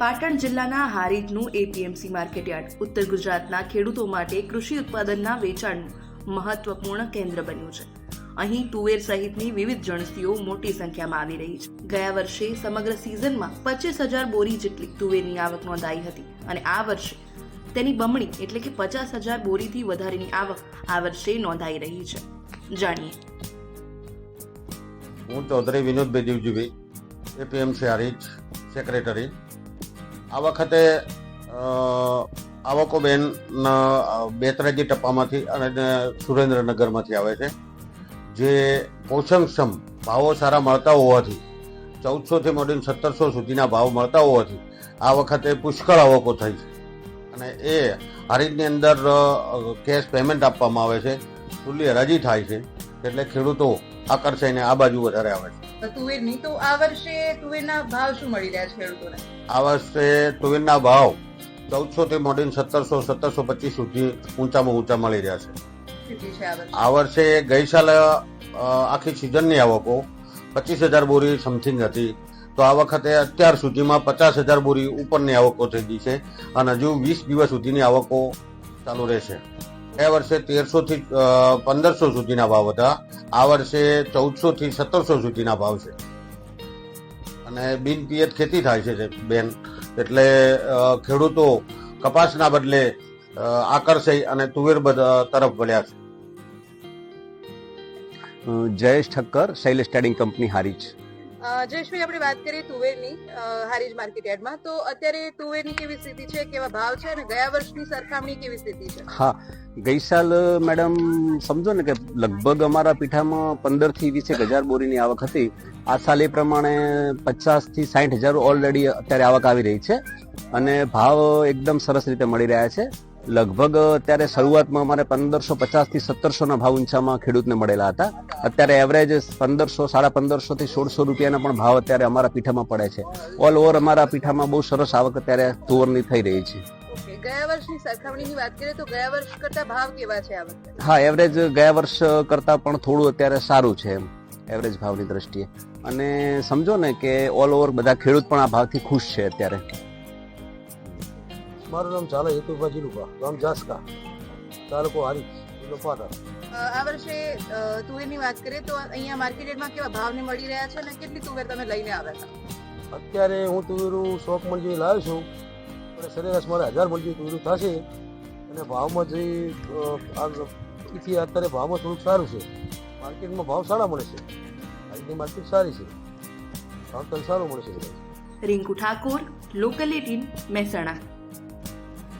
પાટણ જિલ્લાના હારીજનું APMC market yard ઉત્તર ગુજરાતના ખેડૂતો માટે કૃષિ ઉત્પાદનના વેચાણનું મહત્વપૂર્ણ કેન્દ્ર બન્યું છે. અહીં તુવેર સહિતની વિવિધ જણસીઓ મોટી સંખ્યામાં આવી રહી છે. ગયા વર્ષે સમગ્ર સિઝનમાં 25,000 બોરી જેટલી તુવેરની આવક નોંધાઈ હતી અને આ વર્ષે તેની બમણી એટલે કે 50,000 બોરીથી વધારેની આવક આ વર્ષે નોંધાઈ રહી છે. જાણીએ. હું ચૌધરી વિનોદભાઈ દેવજીભાઈ, એપીએમસી હારીજ સેક્રેટરી. આ વખતે આવકોબેન બેતરાજી ટપ્પામાંથી અને સુરેન્દ્રનગરમાંથી આવે છે, જે પોષણક્ષમ ભાવો સારા મળતા હોવાથી 1400 થી માંડીને 1700 સુધીના ભાવ મળતા હોવાથી આ વખતે પુષ્કળ આવકો થઈ છે અને એ હારીજની અંદર કેશ પેમેન્ટ આપવામાં આવે છે, ખુલ્લી હરાજી થાય છે, એટલે ખેડૂતો આકર્ષાઈને આ બાજુ વધારે આવે છે. તુવેરની તો આ વર્ષે તુવેરના ભાવ શું મળી રહ્યા છે ખેડૂતોને? આ વર્ષે તુવેરના ભાવ 1400 થી માંડીને 1700 1725 સુધી ઊંચામાં ઊંચા મળી રહ્યા છે. આ વર્ષે ગઈ સાલ આખી સિઝનની આવકો 25,000 બોરી સમથિંગ હતી, તો આ વખતે અત્યાર સુધીમાં 50,000 બોરી ઉપરની આવકો થઈ ગઈ છે અને હજુ 20 દિવસ સુધીની આવકો ચાલુ રહેશે. ગયા વર્ષે 1300 થી 1500 સુધીના ભાવ હતા, આ વર્ષે 1400 થી 1700 સુધીના ભાવ છે. અને બિન પિયત ખેતી થાય છે બેન, એટલે ખેડૂતો કપાસના બદલે આકર્ષાઈ અને તુવેર તરફ વળ્યા છે. Jayesh Thakkar, Shailesh trading company Harij. જયેશભાઈ, આપણે વાત કરીએ તુવેરની હારીજ માર્કેટયાર્ડમાં, તો અત્યારે તુવેરની કેવી સ્થિતિ છે, કેવા ભાવ છે અને ગયા વર્ષની સરખામણી કેવી સ્થિતિ છે? હા, ગઈ સાલ મેડમ સમજો ને કે લગભગ અમારા પીઠામાં 15 થી 20,000 બોરીની આવક હતી. આ સાલ એ પ્રમાણે 50 થી 60,000 ઓલરેડી અત્યારે આવક આવી રહી છે અને ભાવ એકદમ સરસ રીતે મળી રહ્યા છે. લગભગ અત્યારે શરૂઆતમાં અમારે 1550 થી 1700 ના ભાવ ઊંચામાં ખેડૂતને મળેલા હતા. અત્યારે એવરેજ 1500, 1550 થી 1600 રૂપિયાના પણ ભાવ અત્યારે અમારા પીઠામાં પડે છે. ઓલ ઓવર અમારા પીઠામાં બહુ સરસ આવક અત્યારે તુવરની થઈ રહી છે. ગયા વર્ષની સરખામણીની વાત કરીએ તો ગયા વર્ષ કરતા ભાવ કેવા છે આ વખતે? હા, એવરેજ ગયા વર્ષ કરતા પણ થોડું અત્યારે સારું છે એમ એવરેજ ભાવની દ્રષ્ટિએ. અને સમજો ને કે ઓલ ઓવર બધા ખેડૂત પણ આ ભાવથી ખુશ છે અત્યારે. મારું નામ ચાલે હેતુભા જીલુભા, ગામ જાસકા, તાલુકો હારીજ, જિલ્લો પાટણ. આ વર્ષે તુવેરની વાત કરીએ તો અહીંયા માર્કેટમાં કેવા ભાવને મળી રહ્યા છે અને કેટલી તુવેર તમે લઈને આવ્યા હતા? અત્યારે હું તુવેરું 100 મણ જેવી લાવ્યો છું અને સરેરાશ મારે 1000 મણ જેવી તુવેરું થશે અને ભાવમાં જે અત્યારે ભાવમાં થોડુંક સારું છે. માર્કેટમાં ભાવ સારા મળે છે, હારીજની માર્કેટ સારી છે, ભાવ સારું મળે છે. રિંકુ ઠાકોર, લોકલ 18, મહેસાણા.